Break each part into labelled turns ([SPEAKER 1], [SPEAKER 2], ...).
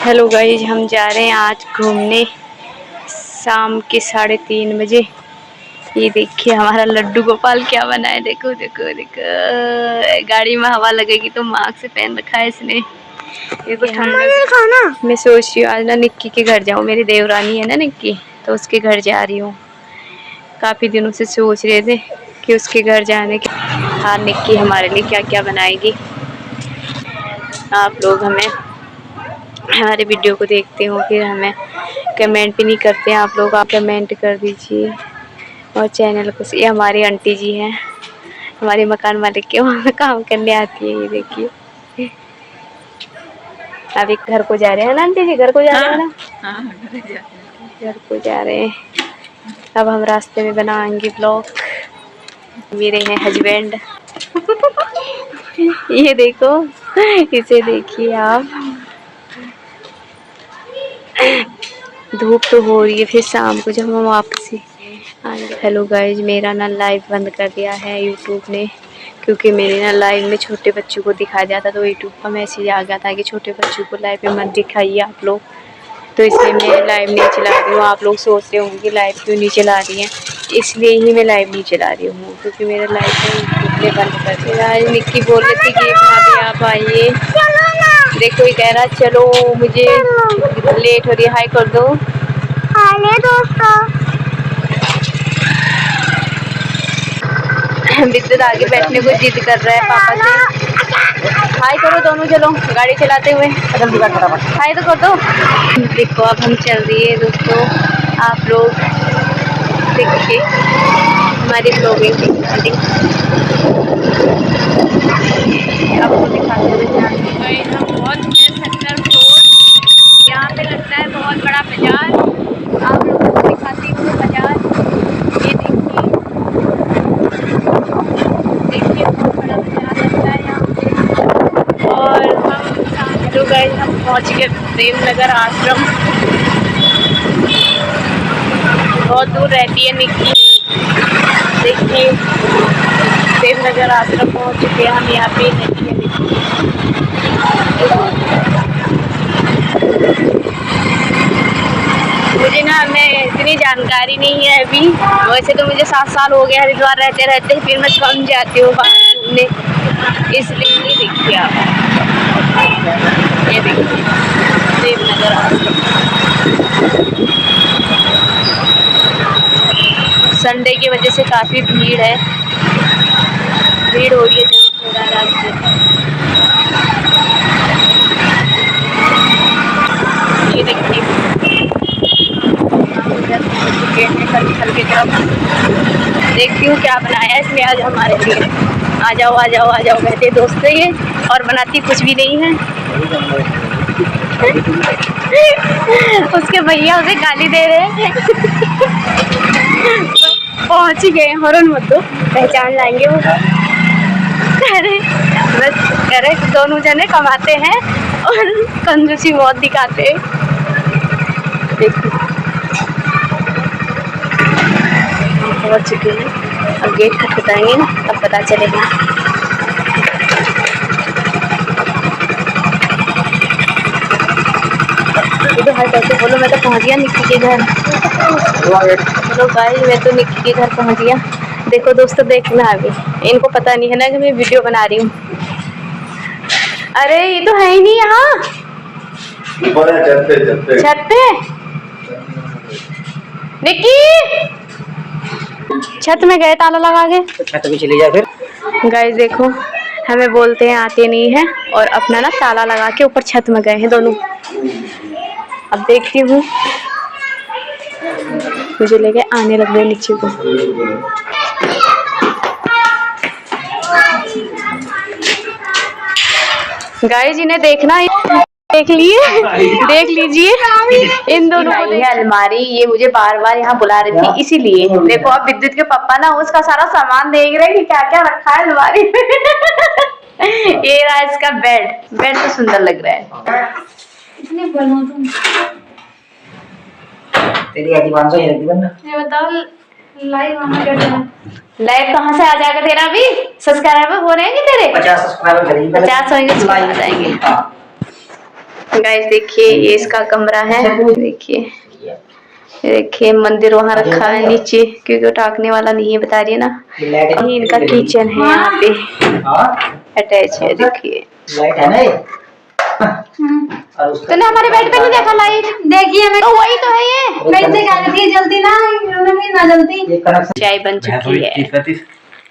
[SPEAKER 1] Hello guys, हम जा रहे हैं आज घूमने शाम के 3:30 बजे। ये देखिए हमारा लड्डू गोपाल क्या बना है। देखो देखो देखो, गाड़ी में हवा लगेगी तो मास्क पहन रखा है इसने। मैं सोच रही हूँ आज ना निक्की के घर जाऊँ। मेरी देवरानी है ना निक्की, तो उसके घर जा रही हूँ। काफ़ी दिनों से सोच रहे थे कि उसके घर जाने के। हाँ, निक्की हमारे लिए क्या क्या बनाएगी। आप लोग हमारे वीडियो को देखते हो फिर हमें कमेंट भी नहीं करते हैं आप लोग। आप कमेंट कर दीजिए और चैनल को। ये हमारी आंटी जी हैं, हमारी मकान मालिक के वहाँ काम करने आती है। ये देखिए अभी घर को जा रहे हैं ना आंटी जी, घर को जा रहे हैं ना। हाँ, घर को जा रहे हैं। अब हम रास्ते में बनाएंगे ब्लॉग। मेरे हैं हस्बैंड ये देखो, इसे देखिए आप। धूप तो हो रही है, फिर शाम को जब हम वापसी आएंगे। हेलो गाइज, मेरा ना लाइव बंद कर दिया है यूट्यूब ने, क्योंकि मेरे ना लाइव में छोटे बच्चों को दिखाया जाता तो यूट्यूब का मैसेज आ गया था कि छोटे बच्चों को लाइव में मत दिखाइए आप लोग। तो इसलिए मैं लाइव नहीं चला रही हूँ। आप लोग सोच रहे होंगे लाइव क्यों नहीं चला रही हैं, इसलिए ही मैं लाइव नहीं चला रही हूँ, क्योंकि मेरा लाइव में यूट्यूब ने बंद कर दिया। आज निक्की बोल रही थी कि भाभी आप आइए। देखो ये कह रहा चलो, मुझे लेट हो रही है। हाय कर दो। हाय दोस्तों। विद्युत आगे बैठने को जिद कर रहा है पापा से। हाय करो दोनों, चलो गाड़ी चलाते हुए। हाय तो कर दो। देखो अब हम चल रही है दोस्तों। आप लोग देखिए हमारी ब्लॉगिंग आपको दिखाते हुए हम बहुत यहाँ पे लगता है बहुत बड़ा बाजार। आप लोगों को दिखाती हूँ बाजार। ये देखिए बहुत बड़ा बाजार लगता है यहाँ पे। और हम पहुँच गए प्रेमनगर आश्रम। बहुत दूर रहती है निक्की। देखिए प्रेमनगर आश्रम पहुँच चुके हैं हम। यहाँ पे देखिए मुझे ना मैं इतनी जानकारी नहीं है अभी। वैसे तो मुझे 7 साल हो गए हरिद्वार रहते रहते, फिर मैं कम जाती हूँ बाहर घूमने, इसलिए। ये देखिए आप, ये देखिए प्रेमनगर आश्रम। संडे की वजह से काफ़ी भीड़ है, भीड़ हो रही है जहाँ हो रहा है। ये देखिए कल की तरफ देखती हूँ क्या बनाया है इसमें आज हमारे लिए। आ जाओ आ जाओ आ जाओ कहते दोस्त ये, और बनाती कुछ भी नहीं है। उसके भैया उसे गाली दे रहे हैं। पहुँच ही गए, हॉर्न मत दो, पहचान लाएंगे वो। अरे दोनों जने कमाते हैं और कंजूसी बहुत दिखाते हैं। पहुँच चुके हैं, अब गेट खटखटाएंगे ना तब पता चलेगा। तो हाय कैसे बोलो, मैं तो पहुँच गया निक्की के घर। चलो गाइस, मैं तो निक्की के घर पहुँच गया। देखो दोस्तों, देखना अभी इनको पता नहीं है ना कि मैं वीडियो बना रही हूँ। अरे ये तो है ही नहीं यहाँ, छत पे। निक्की छत में गए ताला लगा के। छत में चली जाए फिर। गाइस देखो, हमें बोलते हैं आते नहीं है, और अपना ना ताला लगा के ऊपर छत में गए हैं दोनों। अब देखती हूँ, मुझे लगे आने लग गए नीचे को। गाइस इन्हें देखना, देख लीजिए इन दोनों को। ये अलमारी, ये मुझे बार बार यहाँ बुला रही थी इसीलिए। देखो अब विद्युत के पापा ना उसका सारा सामान देख रहे हैं कि क्या क्या रखा है अलमारी में। ये रहा इसका बेड तो सुंदर लग रहा है। तेरी ये बताओ लाइव कहाँ से आ जाएगा तेरा? भी सब्सक्राइबर हो रहे हैं तेरे? 50 सब्सक्राइबर 50 होंगे तो आ जाएंगे। गाइस देखिए ये इसका कमरा है। देखिए मंदिर वहाँ रखा है नीचे, क्योंकि वो टाकने वाला नहीं है, बता रही है ना। यही इनका किचन है, यहाँ पे अटैच है। देखिए तूने हमारे बेड पे नहीं देखा लाइट? देखिए मैं तो वही तो है ये। कैसे गाड़ी जल्दी ना जल्दी। चाय बन चुकी है।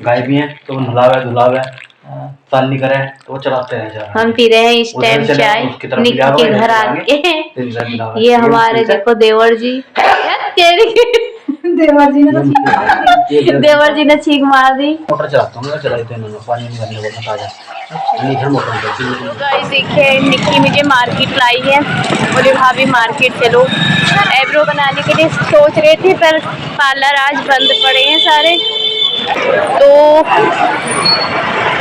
[SPEAKER 2] गाय भी है तो नहलावे धुलावे ताल नहीं करे तो चलाते हैं।
[SPEAKER 1] हम पी रहे हैं इस टाइम चाय निक्की के घर आके। ये हमारे देखो देवर जी। देवर जी ने छींक मार दी।
[SPEAKER 2] मोटर चलाता हूँ, चलाई थे पानी नहीं भरने बोलता ताजा।
[SPEAKER 1] गाइस देखिए निक्की मुझे मार्केट लाई है। बोले भाभी मार्केट चलो, आईब्रो बनाने के लिए सोच रहे थे, पर पार्लर आज बंद पड़े हैं सारे। तो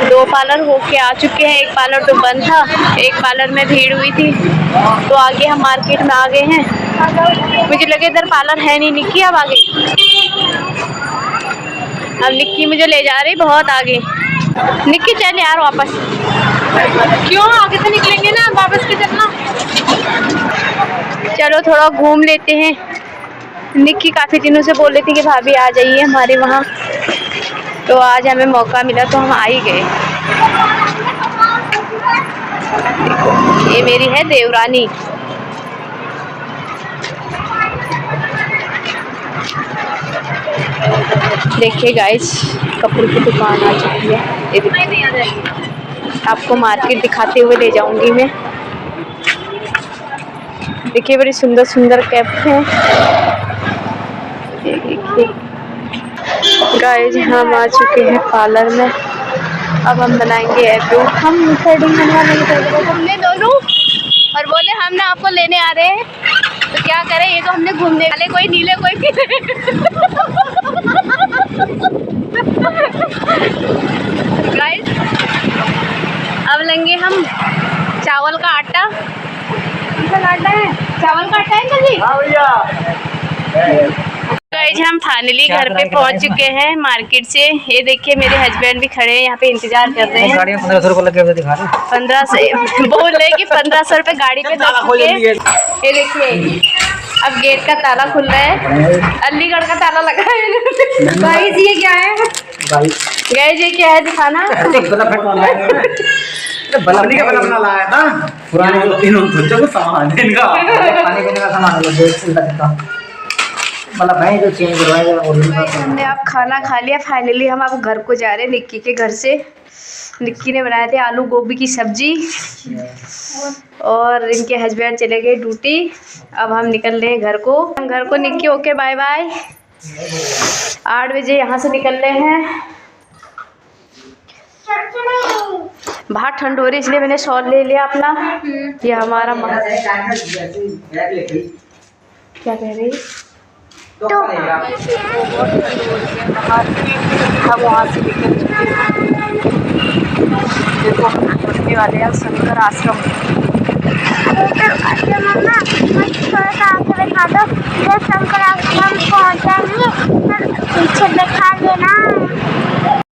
[SPEAKER 1] 2 पार्लर होके आ चुके हैं। एक पार्लर तो बंद था, एक पार्लर में भीड़ हुई थी, तो आगे हम मार्केट में आ गए हैं। मुझे लगे इधर पार्लर है नहीं निक्की, अब आगे। अब निक्की मुझे ले जा रही बहुत आगे। निक्की चल यार वापस। क्यों? आगे से निकलेंगे ना, वापस के चलना। चलो थोड़ा घूम लेते हैं। निक्की काफी दिनों से बोल रही थी कि भाभी आ जाइए हमारे वहाँ, तो आज हमें मौका मिला तो हम आ ही गए। ये मेरी है देवरानी। देखिए गाइस कपड़े की दुकान आ चुकी है। ये आपको मार्केट दिखाते हुए ले जाऊंगी मैं। देखिए बड़ी सुंदर सुंदर कैप हैं। देखिए गाइस हम आ चुके हैं पार्लर में। अब हम बनाएंगे आईब्रो। हम थ्रेडिंग बनवाने हमने दोनों, और बोले हम ना आपको लेने आ रहे हैं, तो क्या करें, ये तो हमने घूमने वाले, कोई नीले कोई पीले। गाइस अब लेंगे हम चावल का आटा। आटा है, चावल का आटा है जल्दी। हाँ भैया। गाइस हम फाइनली घर पे पहुंच चुके हैं मार्केट से। ये देखिए मेरे हस्बैंड भी खड़े हैं यहाँ पे, इंतजार कर रहे हैं।
[SPEAKER 2] गाड़ी में 1500 रुपये लगे हुए दिखा रहे।
[SPEAKER 1] 1500 बोल रहे कि 1500 रुपये गाड़ी पे लग चुके। ये देखिए अब गेट का ताला खुल रहा है। अलीगढ़ का ताला लगा है। गाइस ये क्या है? गाइस ये क्या है दिखाना।
[SPEAKER 2] बल्ब बना लाया था पुराने तीनों सोचो कुछ सामान है इनका, खाने पीने का सामान है, मतलब भाई जो चेंज करवाएगा।
[SPEAKER 1] हमने अब खाना खा लिया। फाइनली हम अब घर को जा रहे हैं निक्की के घर से। निक्की ने बनाए थे आलू गोभी की सब्जी, और इनके हस्बैंड चले गए ड्यूटी। अब हम निकल रहे हैं घर को। Nikki okay bye bye. 8 बजे यहाँ से निकल रहे हैं। बाहर ठंड हो रही इसलिए मैंने शॉल ले लिया अपना। ये हमारा क्या कह रही तो हम वहाँ से निकल चुके हैं। देखो हम पहुँचने वाले हैं शंकर आश्रम। शंकर आश्रम पहुँचेंगे, पीछे दिखा देना।